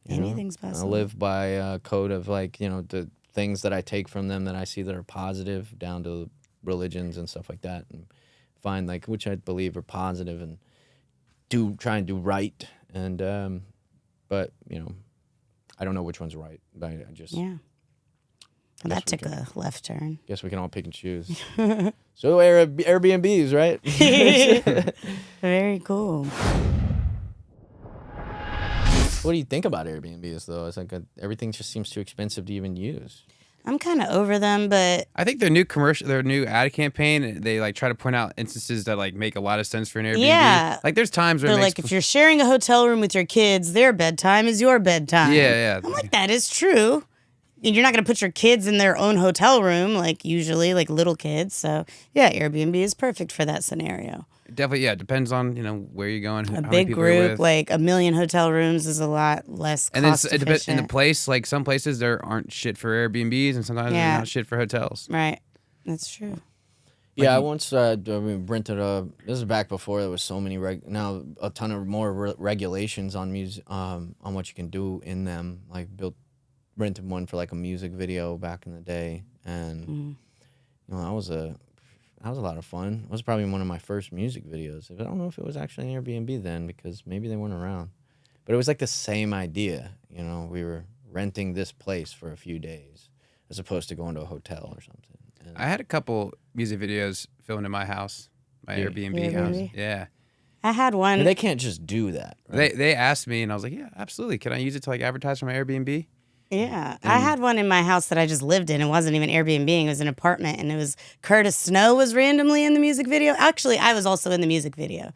You know? Anything's possible. I live by a code of, like, you know, the things that I take from them that I see that are positive, down to religions and stuff like that, and find, like, which I believe are positive, and try and do right. And but, you know, I don't know which one's right. But I just Yeah. Well, that took a left turn. guess we can all pick and choose. So Airbnbs, right? Very cool. What do you think about Airbnbs, though? It's like everything just seems too expensive to even use. I'm kind of over them, but I think their new ad campaign, they like try to point out instances that like make a lot of sense for an Airbnb. Yeah. Like there's times where they're it makes like, if you're sharing a hotel room with your kids, their bedtime is your bedtime. Yeah. I'm like, that is true. And you're not going to put your kids in their own hotel room, like usually, like little kids. So, yeah, Airbnb is perfect for that scenario. Definitely, yeah. It depends on, you know, where you're going, how A many big people you're group, with. like 1 million hotel rooms is a lot less And then cost it depends in efficient. the place. Like some places there aren't shit for Airbnbs, and sometimes Yeah. there's not shit for hotels. Right. That's true. Yeah, I once rented this is back before there was so many now a ton of more regulations on music, on what you can do in them. Like rented one for like a music video back in the day, and you know, that was a lot of fun. It was probably one of my first music videos. I don't know if it was actually an Airbnb then, because maybe they weren't around, but it was like the same idea. You know, we were renting this place for a few days as opposed to going to a hotel or something. And I had a couple music videos filmed in my house, my Airbnb house. Airbnb? Yeah. I had one. and they can't just do that. Right? They asked me, and I was like, yeah, absolutely. Can I use it to like advertise for my Airbnb? Yeah, I had one in my house that I just lived in. It wasn't even Airbnb. It was an apartment, and it was Curtis Snow was randomly in the music video. Actually, I was also in the music video.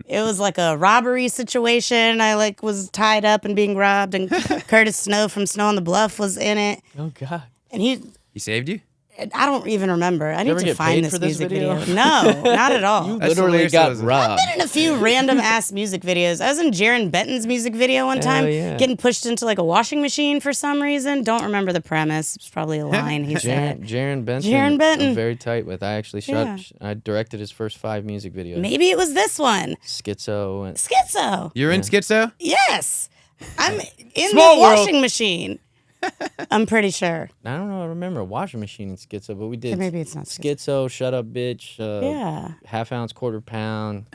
It was like a robbery situation. I like was tied up and being robbed, and Curtis Snow from Snow on the Bluff was in it. Oh God. And he saved you? I don't even remember. I need ever to get find paid this for this music video? video. No, not at all. You That's literally hilarious. got That was- robbed. In a few random ass music videos. I was in Jaron Benton's music video one time, yeah. getting pushed into like a washing machine for some reason. Don't remember the premise. It's probably a line he said. Jaron Benton. Jaron Benton. I'm very tight with. I actually Yeah. I directed his first 5 music videos. Maybe it was this one. Schizo and Schizo. You're in Schizo? Yes. I'm in Small the world. washing machine. I'm pretty sure. I don't know. I remember a washing machine in Schizo, but we did. Or maybe it's not Schizo. Schizo, Shut Up Bitch. Yeah. Half Ounce, Quarter Pound.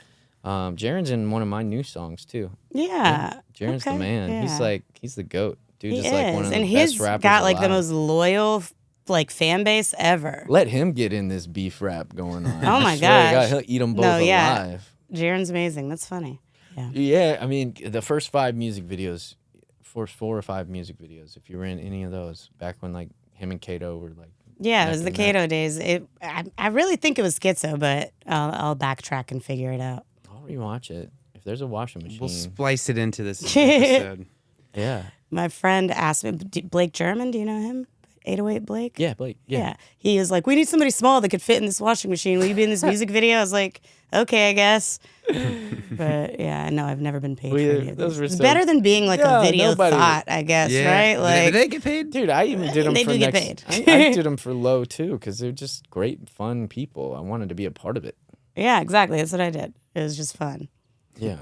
Jaron's in one of my new songs too. Yeah. Jaron's the Okay, man. yeah. He's the goat. Dude, He is is. like one of the And best he's rappers got like the alive. most loyal like fan base ever. Let him get in this beef rap going on. Oh my I swear to God, gosh. he'll eat them both No, yeah. alive. Jaron's amazing. That's funny. Yeah. Yeah, I mean, the first 5 music videos, first 4 or 5 music videos, if you were in any of those, back when like him and Kato were like. Yeah, it was the neck and neck. Kato days. I really think it was Schizo, but I'll backtrack and figure it out. I'll rewatch it. If there's a washing machine. We'll splice it into this episode. Yeah. My friend asked me, Blake German, do you know him? 808 Blake? Yeah, Blake. Yeah. He is like, we need somebody small that could fit in this washing machine. Will you be in this music video? I was like, okay, I guess. But yeah, no, I've never been paid for any of those these. were It's so- better than being like Yeah, a video nobody- thought, I guess, Yeah. right? Like, Did they get paid? Dude, I even did them They for do get next. paid. I did them for low too, because they're just great, fun people. I wanted to be a part of it. yeah, exactly. That's what I did. It was just fun. Yeah.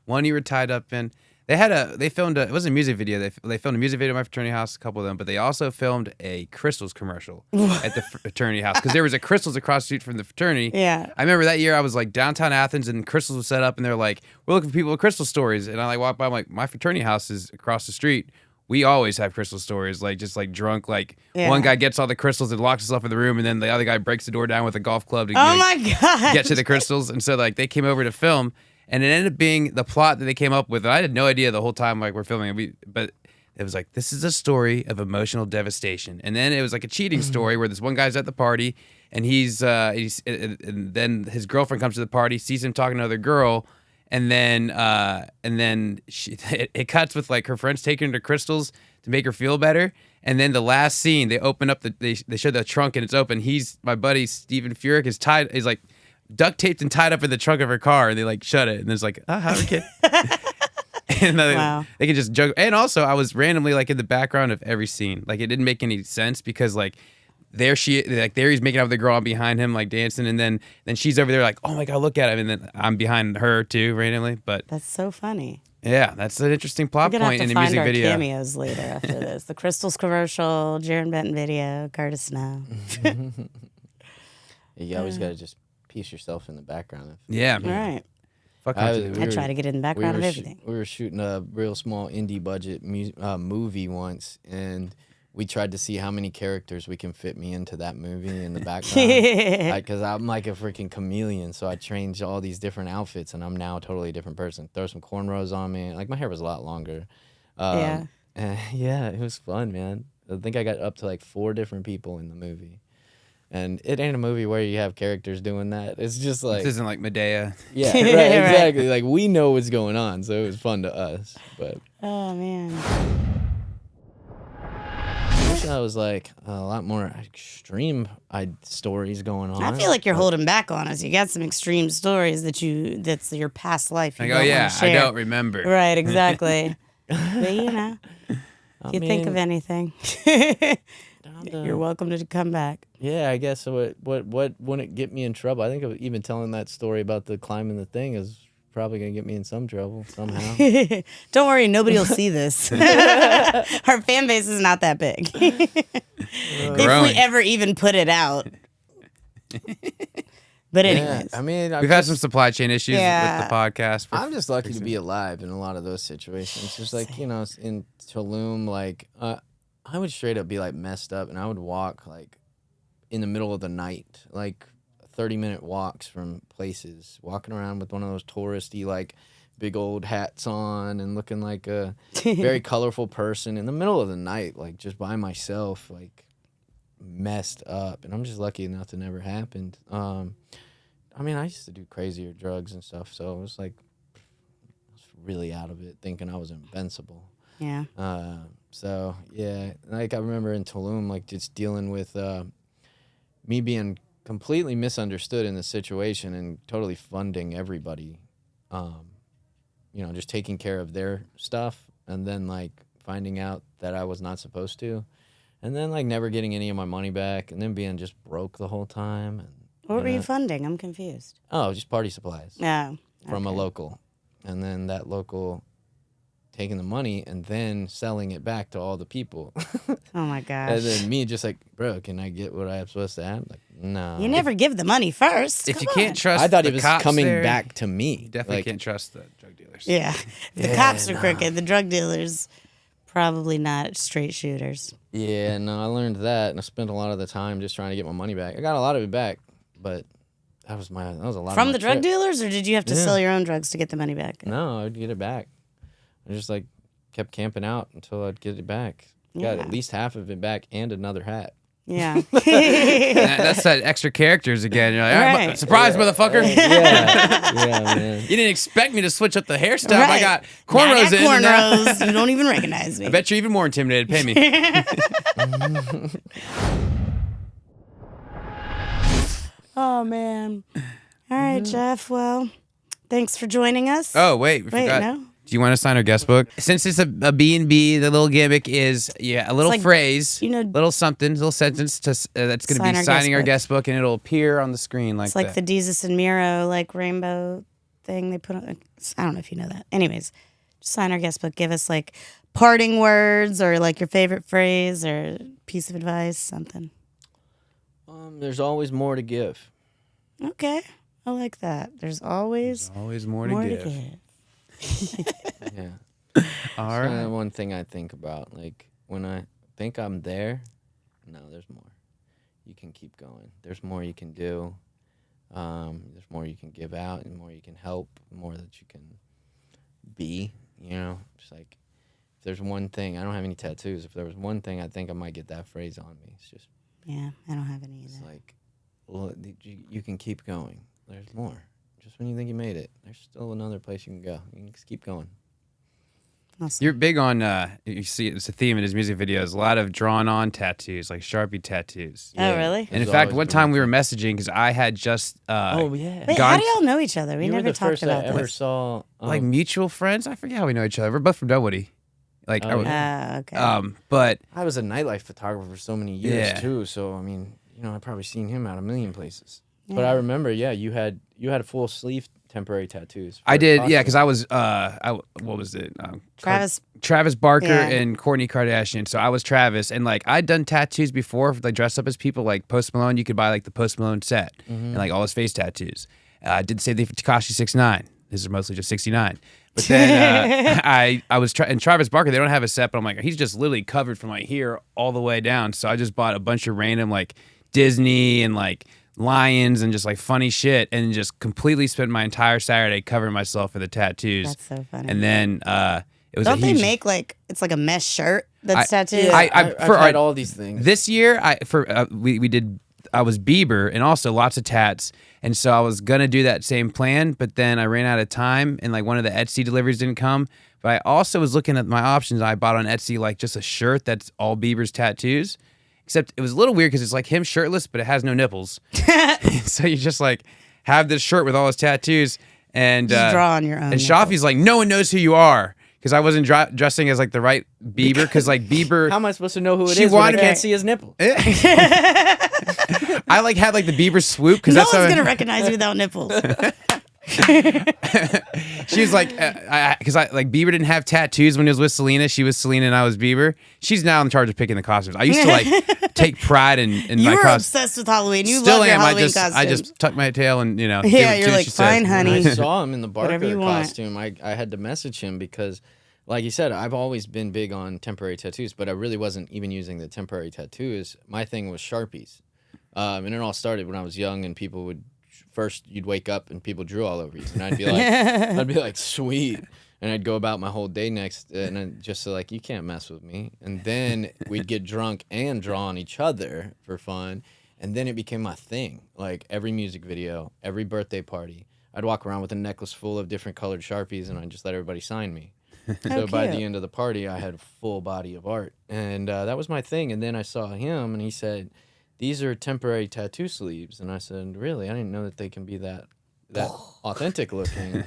One you were tied up in. They filmed it wasn't a music video. They filmed a music video at my fraternity house, a couple of them, but they also filmed a Crystals commercial at the fraternity house because there was a Crystals across the street from the fraternity. Yeah. I remember that year I was like downtown Athens and Crystals was set up and they're like, we're looking for people with Crystal stories. And I like walk by, I'm like, my fraternity house is across the street. We always have crystal stories, like just like drunk, like one guy gets all the crystals and locks himself in the room, and then the other guy breaks the door down with a golf club to get to the crystals. And so like they came over to film, and it ended up being the plot that they came up with. And I had no idea the whole time like we're filming, but it was like, this is a story of emotional devastation. And then it was like a cheating story where this one guy's at the party, and and then his girlfriend comes to the party, sees him talking to another girl. And then it cuts with like her friends taking her to crystals to make her feel better. And then the last scene, they open up they show the trunk and it's open. My buddy Steven Furyk is like duct taped and tied up in the trunk of her car, and they like shut it. And there's like, okay. And they can just joke. And also, I was randomly like in the background of every scene. Like it didn't make any sense because like. There he's making out with the girl behind him, like dancing, and then she's over there like, oh my god, look at him, and then I'm behind her too, randomly. But that's so funny. Yeah, that's an interesting plot point in the music video. We're gonna have to find our cameos later after this. The Crystals commercial, Jaron Benton video, Curtis Snow. You always gotta just piece yourself in the background. Yeah, right. I try to get in the background of everything. We were shooting a real small indie budget movie once, and we tried to see how many characters we can fit me into that movie in the background. Because I'm like a freaking chameleon, so I changed all these different outfits, and I'm now a totally different person. Throw some cornrows on me. Like, my hair was a lot longer. And yeah, it was fun, man. I think I got up to like 4 different people in the movie. And it ain't a movie where you have characters doing that. It's just like... This isn't like Medea. Yeah, right, exactly. Like, we know what's going on, so it was fun to us. But oh, man. I was like a lot more extreme stories going on. I feel like you're holding back on us. You got some extreme stories that's your past life. Like, oh yeah, I don't remember. Right, exactly. But you know, if you think of anything, you're welcome to come back. Yeah, I guess what wouldn't get me in trouble? I think even telling that story about the climbing the thing is probably gonna get me in some trouble somehow. Don't worry, nobody will see this. Our fan base is not that big. If we ever even put it out. But anyways, I mean, we've had some supply chain issues with the podcast. I'm just lucky to be alive in a lot of those situations. Just like in Tulum, like I would straight up be like messed up, and I would walk like in the middle of the night, like 30-minute walks from places, walking around with one of those touristy, like, big old hats on and looking like a very colorful person in the middle of the night, like, just by myself, like, messed up. And I'm just lucky nothing ever happened. I mean, I used to do crazier drugs and stuff, so it was like, I was really out of it, thinking I was invincible. Yeah. So, yeah, like, I remember in Tulum, like, just dealing with me being completely misunderstood in the situation and totally funding everybody, just taking care of their stuff, and then like finding out that I was not supposed to, and then like never getting any of my money back, and then being just broke the whole time. And what were you funding? I'm confused. Oh, just party supplies. Yeah. From a local, and then that local taking the money and then selling it back to all the people. Oh my gosh. And then me just like, bro, can I get what I'm supposed to have? Like, no. You never give the money first. If you can't trust I thought the it was cops coming there, back to me. You definitely can't trust the drug dealers. Yeah. If the cops are crooked, the drug dealers probably not straight shooters. Yeah, no, I learned that, and I spent a lot of the time just trying to get my money back. I got a lot of it back, but that was a lot from of the drug dealers, or did you have to sell your own drugs to get the money back? No, I'd get it back. I just like kept camping out until I'd get it back. Got at least half of it back and another hat. Yeah. That's that extra characters again. You're like, all right, surprise, motherfucker. Yeah, man. You didn't expect me to switch up the hairstyle. Right. I got cornrows in. Cornrows. You don't even recognize me. I bet you're even more intimidated. Pay me. Oh, man. All right, Jeff. Well, thanks for joining us. Oh, wait. We forgot. No? Do you want to sign our guest book? Since it's a B&B, the little gimmick is, a little phrase, little something, little sentence that's going to be signing our guest book, and it'll appear on the screen like that. It's like the Jesus and Miro, like, rainbow thing they put on. I don't know if you know that. Anyways, sign our guest book, give us like parting words or like your favorite phrase or piece of advice, something. There's always more to give. Okay, I like that. There's always more to give. Yeah. All That's right. one thing I think about. Like when I think I'm there, no, there's more. You can keep going. There's more you can do. There's more you can give out, and more you can help, more that you can be. You know, just like if there's one thing, I don't have any tattoos. If there was one thing, I think I might get that phrase on me. It's just, Yeah, I don't have any it's either. like, well, you can keep going. There's more. Just when you think you made it, there's still another place you can go. You can just keep going. Awesome. You're big on, you see, it's a theme in his music videos, a lot of drawn-on tattoos, like Sharpie tattoos. Oh, really? And in There's fact, always one been time we were messaging because I had just oh yeah. Wait, gone how do y'all know each other? We You were never the talked first about I ever this. saw. like mutual friends. I forget how we know each other. We're both from Dunwoody. Like, Oh, yeah. Okay. but I was a nightlife photographer for so many years Yeah. too. So I mean, you know, I've probably seen him out a million places. But Yeah. I remember, yeah, you had a full sleeve temporary tattoos. I for did, costume. yeah, because I was, what was it? Travis Barker Yeah. and Kourtney Kardashian. So I was Travis, and like I'd done tattoos before, like dressed up as people, like Post Malone. You could buy like the Post Malone set and like all his face tattoos. I did the same thing for Tekashi 6ix9ine. His are mostly just 69. But then I was and Travis Barker. They don't have a set, but I'm like, he's just literally covered from like here all the way down. So I just bought a bunch of random like Disney and like lions and just like funny shit, and just completely spent my entire Saturday covering myself for the tattoos. That's so funny. And then it was Don't a they huge, make like it's like a mesh shirt that's tattooed? Yeah, I've I've had all these things. this year we did. I was Bieber and also lots of tats, and so I was gonna do that same plan, but then I ran out of time, and like one of the Etsy deliveries didn't come. But I also was looking at my options. I bought on Etsy like just a shirt that's all Bieber's tattoos, except it was a little weird because it's like him shirtless, but it has no nipples. So you just like have this shirt with all his tattoos, and Just draw on your own. and Shafi's like, no one knows who you are. Because I wasn't dressing as like the right Bieber. Because like Bieber, How am I supposed to know who it She is when I wanted- can't see his nipple? I like had like the Bieber swoop. Because no that's one's how gonna recognize you without nipples. she was like, because I like Bieber didn't have tattoos when he was with Selena. She was Selena and I was Bieber. She's now in charge of picking the costumes. I used to like take pride in You my were costumes. obsessed with Halloween. You Still love your am. Halloween I costumes. just tuck my tail and Yeah, do you're what like, she says. fine, honey. I saw him in the Whatever Barker you want. costume. I had to message him because, like you said, I've always been big on temporary tattoos, but I really wasn't even using the temporary tattoos. My thing was Sharpies. And it all started when I was young, and people would first you'd wake up and people drew all over you, and I'd be like, sweet, and I'd go about my whole day next, and then just so like, you can't mess with me. And then we'd get drunk and draw on each other for fun, and then it became my thing. Like every music video, every birthday party, I'd walk around with a necklace full of different colored Sharpies, and I'd just let everybody sign me. So by the cute. end of the party, I had a full body of art, and that was my thing. And then I saw him, and he said, "These are temporary tattoo sleeves," and I said, "Really? I didn't know that they can be that authentic looking."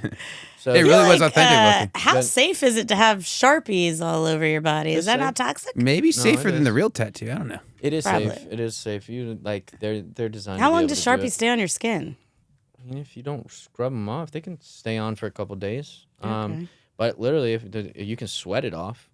So It really was authentic looking. How But- safe is it to have Sharpies all over your body? Is It's that safe. not toxic? Maybe it safer than is. the real tattoo. I don't know. It is Probably. safe. It is safe. You like they're designed. How to be long able does to do Sharpies it. stay on your skin? I mean, if you don't scrub them off, they can stay on for a couple days. Okay. But literally, if you can sweat it off,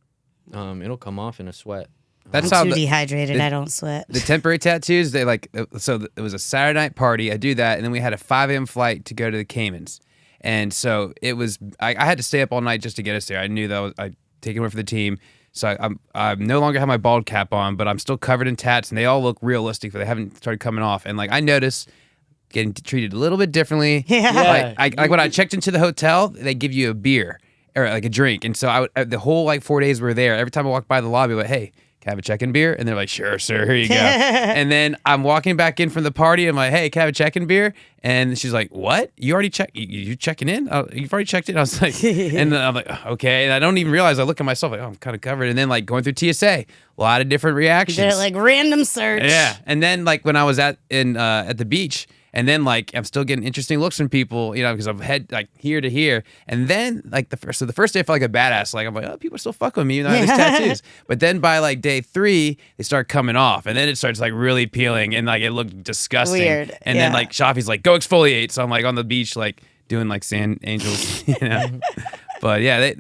it'll come off in a sweat. That's I'm how too the, dehydrated. I don't sweat. the temporary tattoos. They like it was a Saturday night party. I do that, and then we had a 5 a.m. flight to go to the Caymans, and so it was. I had to stay up all night just to get us there. I knew that I taking one for the team. So I no longer have my bald cap on, but I'm still covered in tats, and they all look realistic, but they haven't started coming off. And like I noticed getting treated a little bit differently. Yeah. Like when I checked into the hotel, they give you a beer or like a drink, and so the whole like 4 days we were there. Every time I walked by the lobby, I'm like, hey, can I have a check-in beer? And they're like, sure, sir, here you go. And then I'm walking back in from the party. I'm like, hey, can I have a check-in beer? And she's like, what? You already checked? You checking in? Oh, you've already checked in? I was like, and then I'm like, okay. And I don't even realize. I look at myself like, oh, I'm kind of covered. And then like going through TSA, a lot of different reactions. Did it like random search? Yeah. And then like when I was at the beach, and then like I'm still getting interesting looks from people, you know, because I'm head like here to here. And then like the first day I felt like a badass. Like I'm like, oh, people are still fucking with me, you know, I have these tattoos. But then by like day 3, they start coming off, and then it starts like really peeling, and like it looked disgusting. Weird, And then yeah. like Shafi's like, go exfoliate. So I'm like on the beach like doing like sand angels, you know. But yeah,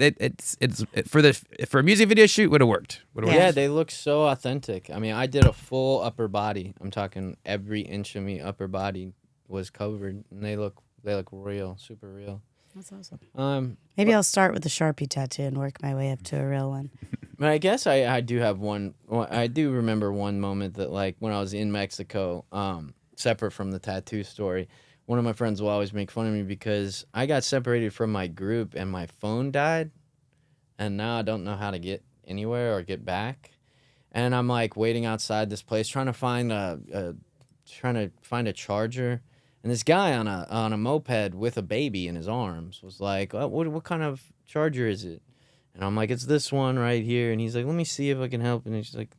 for a music video shoot would have worked. Yeah, they look so authentic. I mean, I did a full upper body. I'm talking every inch of me upper body was covered, and they look real, super real. That's awesome. Maybe I'll start with the Sharpie tattoo and work my way up to a real one. But I guess I do have one. I do remember one moment that, like, when I was in Mexico, separate from the tattoo story, one of my friends will always make fun of me because I got separated from my group and my phone died, and now I don't know how to get anywhere or get back. And I'm like waiting outside this place trying to find a charger. And this guy on a moped with a baby in his arms was like, what kind of charger is it? And I'm like, it's this one right here. And he's like, let me see if I can help. And he's like,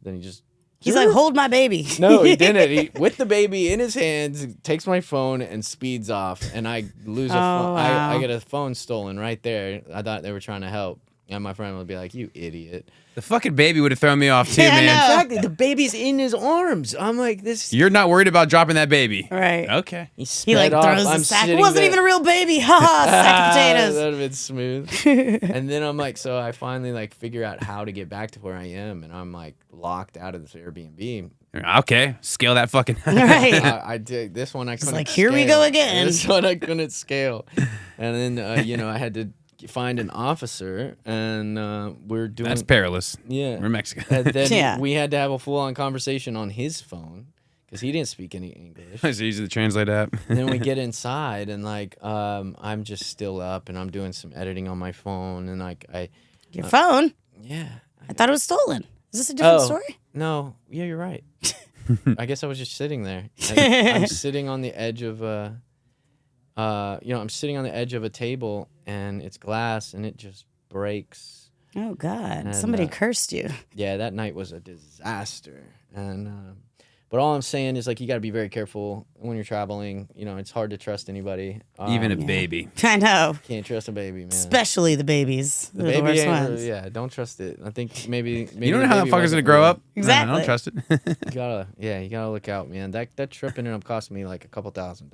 he's like, hold my baby. No, he didn't. He, with the baby in his hands, takes my phone and speeds off. And I lose a phone. Wow. I get a phone stolen right there. I thought they were trying to help. And my friend would be like, you idiot. The fucking baby would have thrown me off too, Yeah, man. no. Exactly. The baby's in his arms. I'm like, this. You're not worried about dropping that baby. Right. Okay. He like throws the sack. It wasn't even a real baby. Ha ha, sack of potatoes. That would have been smooth. And then I'm like, so I finally like figure out how to get back to where I am. And I'm like locked out of this Airbnb. Okay. Scale that fucking. Right. I did this one. I couldn't. like, here we go again. This one I couldn't scale. And then I had to find an officer, and we're doing. That's perilous. Yeah, we're Mexican. And then Yeah. we had to have a full-on conversation on his phone because he didn't speak any English. It's easy to translate app. And then we get inside, and like I'm just still up, and I'm doing some editing on my phone, and like Your phone? yeah. I thought it was stolen. Is this a different story? No, yeah, you're right. I guess I was just sitting there. And I'm sitting on the edge of I'm sitting on the edge of a table, and it's glass, and it just breaks. Oh God! And, Somebody cursed you. Yeah, that night was a disaster. And but all I'm saying is, like, you got to be very careful when you're traveling. You know, it's hard to trust anybody. Even a baby. I know. Can't trust a baby, man. Especially the babies. The They're baby worst ain't, ones. yeah, don't trust it. I think maybe You don't know how that fucker's gonna grow up. Exactly. I don't trust it. You gotta look out, man. That trip ended up costing me like $2,000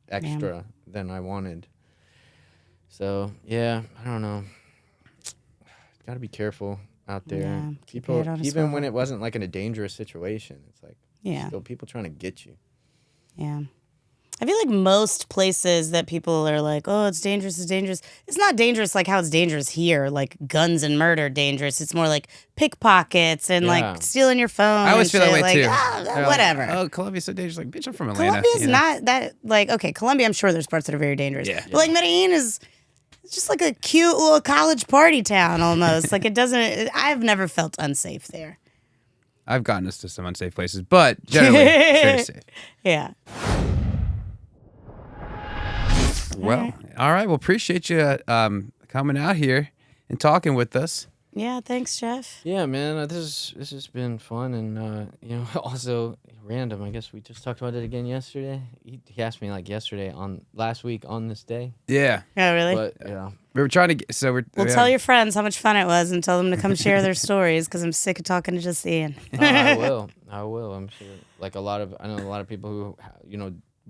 extra than I wanted. So yeah, I don't know. Gotta be careful out there. Yeah, People, even when it wasn't like in a dangerous situation, it's like still people trying to get you. Yeah. I feel like most places that people are like, oh, it's dangerous, it's dangerous. It's not dangerous like how it's dangerous here, like guns and murder dangerous. It's more like pickpockets and like stealing your phone. I always feel that way too. Whatever. Like, oh, Colombia's so dangerous. Like, bitch, I'm from Atlanta. Colombia's not that, like, okay, Colombia, I'm sure there's parts that are very dangerous. Yeah. But like Medellin is just like a cute little college party town almost. Like I've never felt unsafe there. I've gotten us to some unsafe places, but generally, very safe. Yeah. Well, all right. Well, appreciate you coming out here and talking with us. Yeah, thanks, Jeff. Yeah, man, this has been fun, and also random. I guess we just talked about it again yesterday. He asked me like last week on this day. Yeah. Oh, really? But yeah, We were trying to We'll tell your friends how much fun it was and tell them to come share their stories because I'm sick of talking to just Ian. I will. I'm sure. Like I know a lot of people who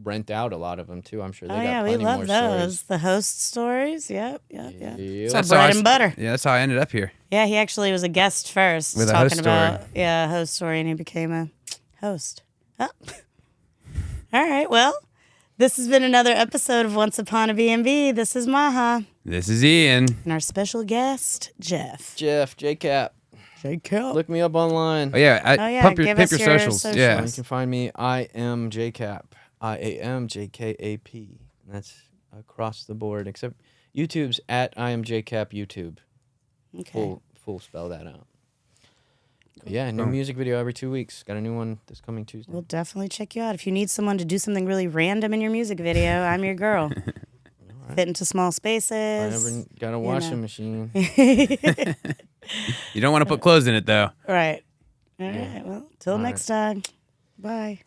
rent out a lot of them too. I'm sure they got plenty we love more those. stories. The host stories. Yep. That's Bread and butter. Yeah, that's how I ended up here. Yeah, he actually was a guest first, With a talking host about story. a host story, and he became a host. Oh. All right. Well, this has been another episode of Once Upon a Bnb. This is Maha This is Ian. and our special guest, Jeff. J Cap. Look me up online. Oh yeah, pump your give us your socials. socials. Yeah. You can find me. I am J Cap. IAMJKAP. That's across the board, except YouTube's at I am JCap YouTube. Okay. Full spell that out. But yeah, new music video every 2 weeks. Got a new one this coming Tuesday. We'll definitely check you out. If you need someone to do something really random in your music video, I'm your girl. Fit into small spaces. I never got a washing machine. You don't want to put clothes in it though. Right. All right. Well, till next time. Bye.